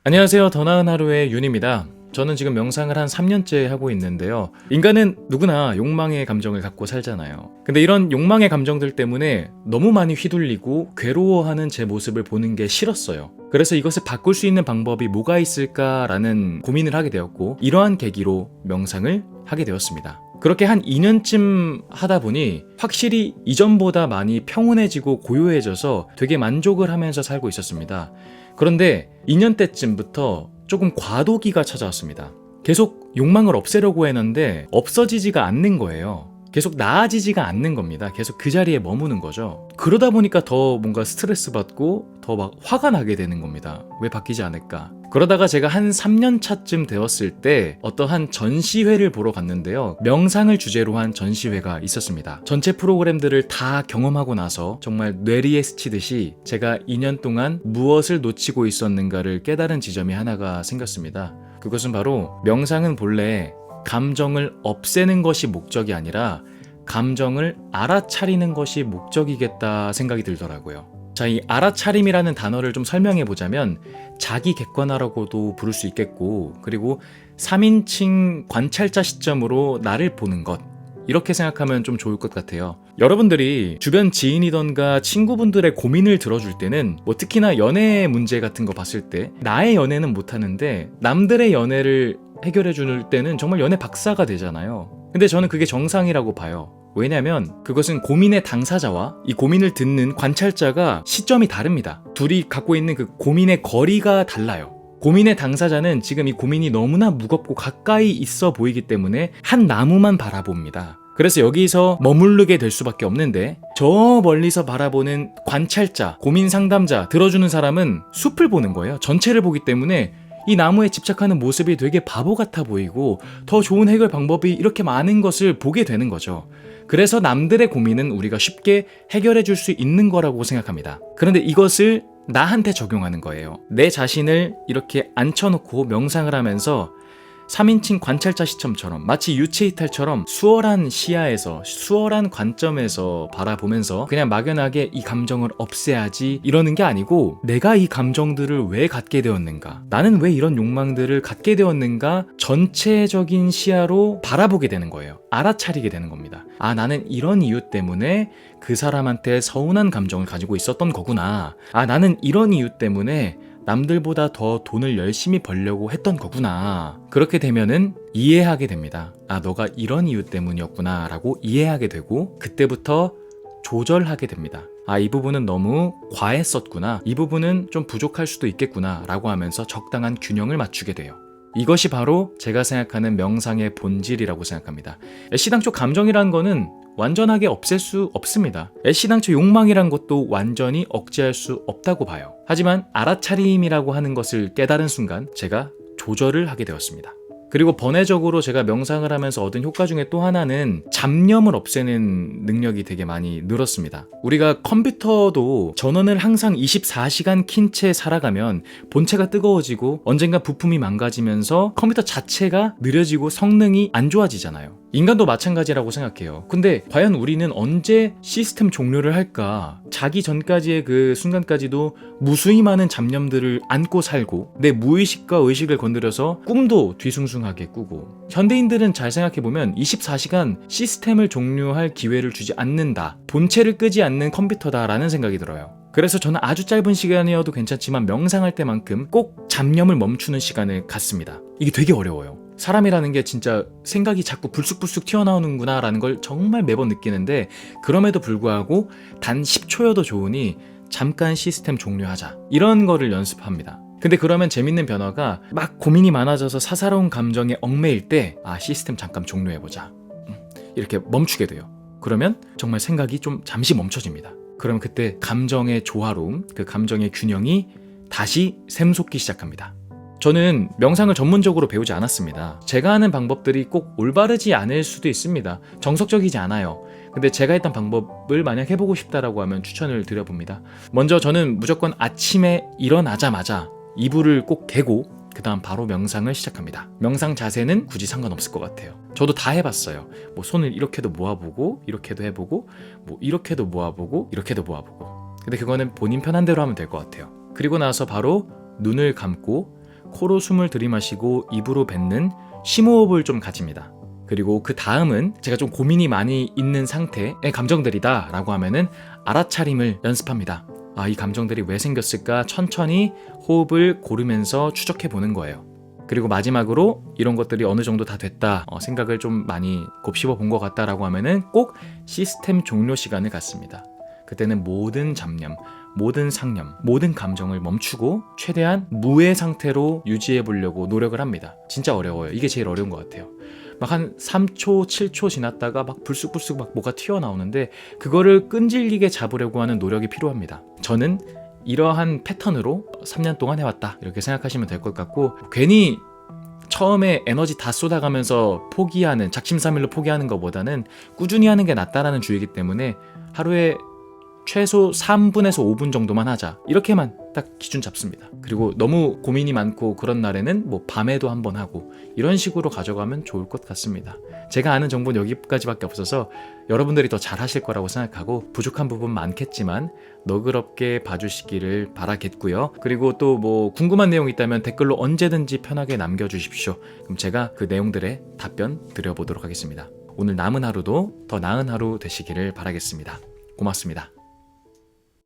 안녕하세요. 더 나은 하루의 윤입니다. 저는 지금 명상을 한 3년째 하고 있는데요. 인간은 누구나 욕망의 감정을 갖고 살잖아요. 근데 이런 욕망의 감정들 때문에 너무 많이 휘둘리고 괴로워하는 제 모습을 보는 게 싫었어요. 그래서 이것을 바꿀 수 있는 방법이 뭐가 있을까라는 고민을 하게 되었고, 이러한 계기로 명상을 하게 되었습니다. 그렇게 한 2년쯤 하다 보니 확실히 이전보다 많이 평온해지고 고요해져서 되게 만족을 하면서 살고 있었습니다. 그런데 2년 때쯤부터 조금 과도기가 찾아왔습니다. 계속 욕망을 없애려고 했는데 없어지지가 않는 거예요. 계속 나아지지가 않는 겁니다. 계속 그 자리에 머무는 거죠. 그러다 보니까 더 뭔가 스트레스 받고 더 막 화가 나게 되는 겁니다. 왜 바뀌지 않을까? 그러다가 제가 한 3년 차쯤 되었을 때 어떠한 전시회를 보러 갔는데요. 명상을 주제로 한 전시회가 있었습니다. 전체 프로그램들을 다 경험하고 나서 정말 뇌리에 스치듯이 제가 2년 동안 무엇을 놓치고 있었는가를 깨달은 지점이 하나가 생겼습니다. 그것은 바로 명상은 본래 감정을 없애는 것이 목적이 아니라 감정을 알아차리는 것이 목적이겠다 생각이 들더라고요. 자, 이 알아차림이라는 단어를 좀 설명해 보자면 자기 객관화라고도 부를 수 있겠고, 그리고 3인칭 관찰자 시점으로 나를 보는 것, 이렇게 생각하면 좀 좋을 것 같아요. 여러분들이 주변 지인이던가 친구분들의 고민을 들어줄 때는 특히나 연애 문제 같은 거 봤을 때 나의 연애는 못하는데 남들의 연애를 해결해 줄 때는 정말 연애 박사가 되잖아요. 근데 저는 그게 정상이라고 봐요. 왜냐면 그것은 고민의 당사자와 이 고민을 듣는 관찰자가 시점이 다릅니다. 둘이 갖고 있는 그 고민의 거리가 달라요. 고민의 당사자는 지금 이 고민이 너무나 무겁고 가까이 있어 보이기 때문에 한 나무만 바라봅니다. 그래서 여기서 머무르게 될 수밖에 없는데, 저 멀리서 바라보는 관찰자, 고민 상담자, 들어주는 사람은 숲을 보는 거예요. 전체를 보기 때문에 이 나무에 집착하는 모습이 되게 바보 같아 보이고 더 좋은 해결 방법이 이렇게 많은 것을 보게 되는 거죠. 그래서 남들의 고민은 우리가 쉽게 해결해 줄 수 있는 거라고 생각합니다. 그런데 이것을 나한테 적용하는 거예요. 내 자신을 이렇게 앉혀놓고 명상을 하면서 3인칭 관찰자 시점처럼, 마치 유체이탈처럼 수월한 시야에서, 수월한 관점에서 바라보면서 그냥 막연하게 이 감정을 없애야지 이러는 게 아니고, 내가 이 감정들을 왜 갖게 되었는가, 나는 왜 이런 욕망들을 갖게 되었는가, 전체적인 시야로 바라보게 되는 거예요. 알아차리게 되는 겁니다. 아, 나는 이런 이유 때문에 그 사람한테 서운한 감정을 가지고 있었던 거구나. 아, 나는 이런 이유 때문에 남들보다 더 돈을 열심히 벌려고 했던 거구나. 그렇게 되면은 이해하게 됩니다. 아, 너가 이런 이유 때문이었구나 라고 이해하게 되고, 그때부터 조절하게 됩니다. 아, 이 부분은 너무 과했었구나, 이 부분은 좀 부족할 수도 있겠구나 라고 하면서 적당한 균형을 맞추게 돼요. 이것이 바로 제가 생각하는 명상의 본질이라고 생각합니다. 애시당초 감정이라는 거는 완전하게 없앨 수 없습니다. 애시당초 욕망이란 것도 완전히 억제할 수 없다고 봐요. 하지만 알아차림이라고 하는 것을 깨달은 순간 제가 조절을 하게 되었습니다. 그리고 번외적으로 제가 명상을 하면서 얻은 효과 중에 또 하나는 잡념을 없애는 능력이 되게 많이 늘었습니다. 우리가 컴퓨터도 전원을 항상 24시간 킨 채 살아가면 본체가 뜨거워지고 언젠가 부품이 망가지면서 컴퓨터 자체가 느려지고 성능이 안 좋아지잖아요. 인간도 마찬가지라고 생각해요. 근데 과연 우리는 언제 시스템 종료를 할까? 자기 전까지의 그 순간까지도 무수히 많은 잡념들을 안고 살고, 내 무의식과 의식을 건드려서 꿈도 뒤숭숭하게 꾸고, 현대인들은 잘 생각해보면 24시간 시스템을 종료할 기회를 주지 않는다, 본체를 끄지 않는 컴퓨터다라는 생각이 들어요. 그래서 저는 아주 짧은 시간이어도 괜찮지만 명상할 때만큼 꼭 잡념을 멈추는 시간을 갖습니다. 이게 되게 어려워요. 사람이라는 게 진짜 생각이 자꾸 불쑥불쑥 튀어나오는구나 라는 걸 정말 매번 느끼는데, 그럼에도 불구하고 단 10초여도 좋으니 잠깐 시스템 종료하자, 이런 거를 연습합니다. 근데 그러면 재밌는 변화가, 막 고민이 많아져서 사사로운 감정에 얽매일 때 시스템 잠깐 종료해보자, 이렇게 멈추게 돼요. 그러면 정말 생각이 좀 잠시 멈춰집니다. 그럼 그때 감정의 조화로움, 그 감정의 균형이 다시 샘솟기 시작합니다. 저는 명상을 전문적으로 배우지 않았습니다. 제가 하는 방법들이 꼭 올바르지 않을 수도 있습니다. 정석적이지 않아요. 근데 제가 했던 방법을 만약 해보고 싶다라고 하면 추천을 드려봅니다. 먼저 저는 무조건 아침에 일어나자마자 이불을 꼭 개고 그 다음 바로 명상을 시작합니다. 명상 자세는 굳이 상관없을 것 같아요. 저도 다 해봤어요. 손을 이렇게도 모아보고, 이렇게도 해보고, 이렇게도 모아보고, 이렇게도 모아보고. 근데 그거는 본인 편한 대로 하면 될 것 같아요. 그리고 나서 바로 눈을 감고 코로 숨을 들이마시고 입으로 뱉는 심호흡을 좀 가집니다. 그리고 그 다음은 제가 좀 고민이 많이 있는 상태의 감정들이다 라고 하면은 알아차림을 연습합니다. 이 감정들이 왜 생겼을까 천천히 호흡을 고르면서 추적해 보는 거예요. 그리고 마지막으로 이런 것들이 어느 정도 다 됐다, 생각을 좀 많이 곱씹어 본 것 같다라고 하면은 꼭 시스템 종료 시간을 갖습니다. 그때는 모든 잡념, 모든 상념, 모든 감정을 멈추고 최대한 무의 상태로 유지해 보려고 노력을 합니다. 진짜 어려워요. 이게 제일 어려운 것 같아요. 막 한 3초, 7초 지났다가 막 불쑥불쑥 막 뭐가 튀어나오는데 그거를 끈질기게 잡으려고 하는 노력이 필요합니다. 저는 이러한 패턴으로 3년 동안 해왔다 이렇게 생각하시면 될 것 같고, 괜히 처음에 에너지 다 쏟아가면서 포기하는, 작심삼일로 포기하는 것보다는 꾸준히 하는 게 낫다라는 주의이기 때문에 하루에 최소 3분에서 5분 정도만 하자 이렇게만 딱 기준 잡습니다. 그리고 너무 고민이 많고 그런 날에는 뭐 밤에도 한번 하고 이런 식으로 가져가면 좋을 것 같습니다. 제가 아는 정보는 여기까지밖에 없어서 여러분들이 더 잘 하실 거라고 생각하고 부족한 부분 많겠지만 너그럽게 봐주시기를 바라겠고요. 그리고 또 뭐 궁금한 내용 있다면 댓글로 언제든지 편하게 남겨주십시오. 그럼 제가 그 내용들에 답변 드려보도록 하겠습니다. 오늘 남은 하루도 더 나은 하루 되시기를 바라겠습니다. 고맙습니다.